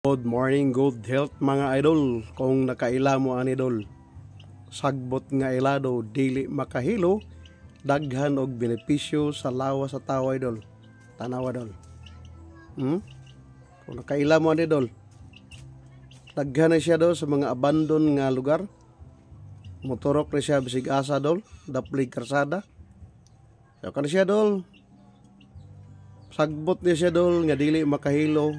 Good morning, good health mga idol. Kung nakaila mo ang idol, sagbot nga ilado, dili makahilo, daghan og benepisyo sa lawas sa tao idol. Tanaw idol. Kung nakaila mo ang idol, daghan na siya daw sa mga abandon nga lugar. Motorok na siya bisig asa dol, daplig karsada. So kana siya dol, sagbot niya siya dol nga dili makahilo.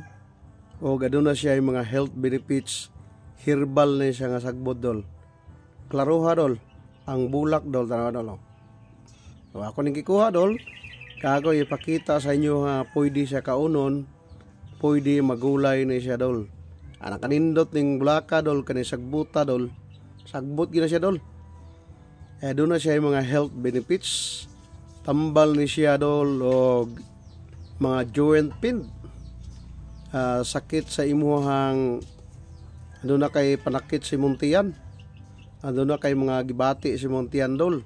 O gado na siya yung mga health benefits, herbal na siya nga sagbot dol. Klaruha dol, ang bulak dol, tanaw dol. So ako ning gikuha dol, kago ipakita sa inyo nga pwede siya kaunon, pwede magulay na siya dol. Anak kanindot ning bulaka dol, kani sagbuta dol, sagbot gina siya dol. Doon na siya yung mga health benefits, tambal ni siya dol o mga joint pain. Sakit sa imuhang ano na kay panakit si muntian, ano na kay mga gibati si muntian dol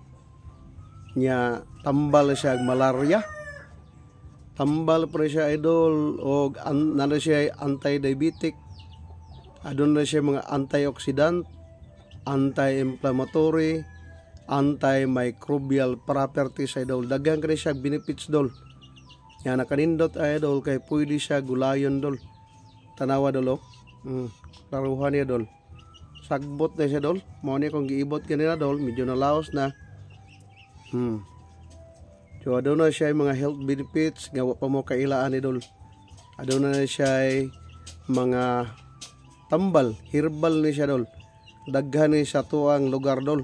nya tambal siya malaria, tambal pa siya idol o nana siya anti-diabetic, adun na siya mga antioxidant, anti-inflammatory, antimicrobial properties idol. Daghang kani siya benefits dol. Yan nakanindot idol kay pwede siya gulayon dol. Tanawa dol Laruhan niya dol. Sagbot na siya dol. Mao ni kung giibot kanina dol, medyo nalaos na. So aduna na siya mga health benefits nga wa pa mo kailaan ni dol. Aduna na siya mga tambal, herbal ni siya dol. Daghan ni sa tuang lugar dol.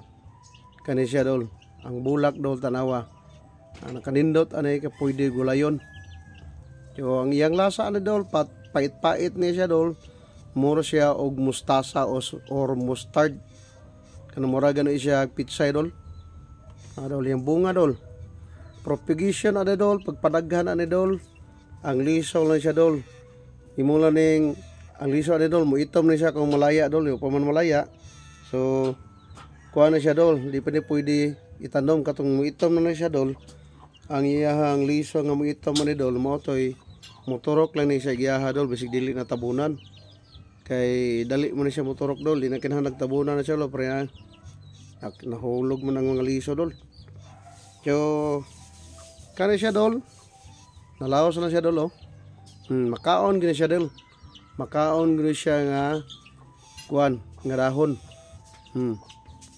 Kani siya dol. Ang bulak dol tanawa. Ang kanindot anay ka pwede gulayon. So ang iyang lasa ano dol, pait-pait niya siya dol. Mura siya og mustasa or mustard. Kanang mura gano siya pizza dol. Dol yung bunga dol. Propagation ano dol, pagpadaghan ano dol. Ang lisaw lang siya dol. Imula ning ang lisaw ano dol, muitom ni siya kung malaya dol, yung paman malaya. So kuha na siya dol, di pa ni pwede itanom katong muitom na siya dol. Ang iyahang liso nga mga ito man idol mo to'y motorok lang ni siya giyaha dol bisig dili na tabunan kay dali mo na siya motorok dol, di na kinahanglan tabunan na siya lo pre nahulog mo ng mga liso dol. So kani siya dol, nalaos na siya dol makaon gini siya dol, makaon gini siya nga kuan nga dahon.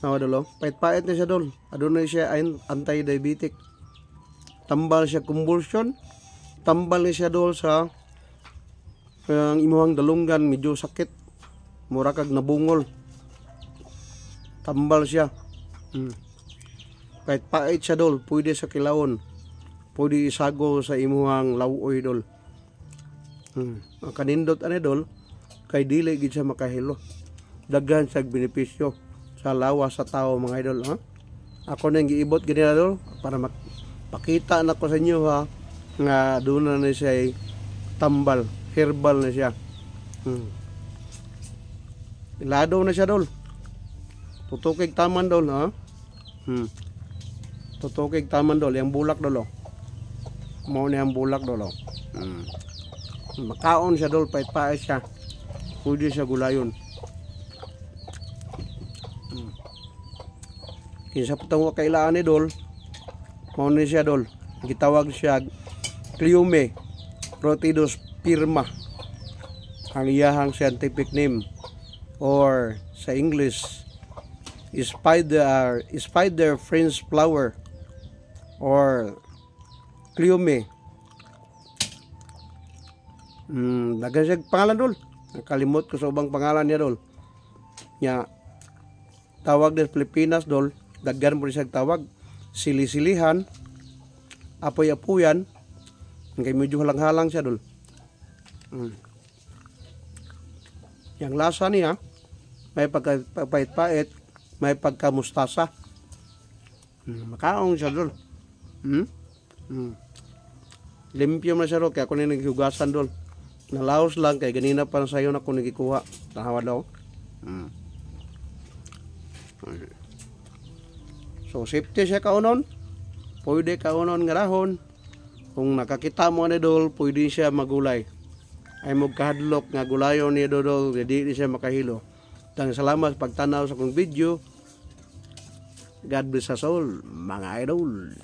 Nawa dol pait-pait na siya dol, adunay siya anti-diabetic. Tambal siya convulsion, tambal ni siya dol sa ang imuhang dalunggan medyo sakit, mura kag nabungol, tambal siya. Kahit pait siya dol, pwede sa kilawon, pwede isago sa imuhang lawoy dol. Ang kanindot ane dol, kay dili gid siya makahilo, daghan sa benepisyo sa lawas sa tao mga idol. Ako nang giibot gid na dol para pakita na ko sa inyo nga doon na siya tambal, herbal na siya. Ilado na siya dol. Tutukig taman dol Tutukig taman dol, yung bulak dol Mao na yung bulak dol Makaon siya dol, pait-pait siya. Pwede siya gulayon. Kinsa patong kailangan ni dol. Mao ni siya dol, gitawag siya Cliume Protidosperma ang iyahang scientific name, or sa English spider French flower or Cliume. Dagan siya pangalan dol, nakalimot ko sa ubang pangalan niya dol nya. Tawag des Pilipinas dol, daghan mo siya tawag sili-silihan, apoy-apuyan, kay medyo halang-halang siya dol. Yang lasa niya may pagkapait-pait, may pagkamustasa. Makaong siya dol. Limpyo na siya dol, kaya ako na naghugasan dol. Nalaos lang kay ganina pa sayo na ako nagikuha. Tahawa daw. So safety siya kaunon, pwede kaunon nga dahon. Kung nakakita mo ni dol, pwede siya magulay. ay magkahadlok nga gulayon ni Dodol nga di siya makahilo. Tang salamat pagtanaw sa kong video. God bless us all, mga idol.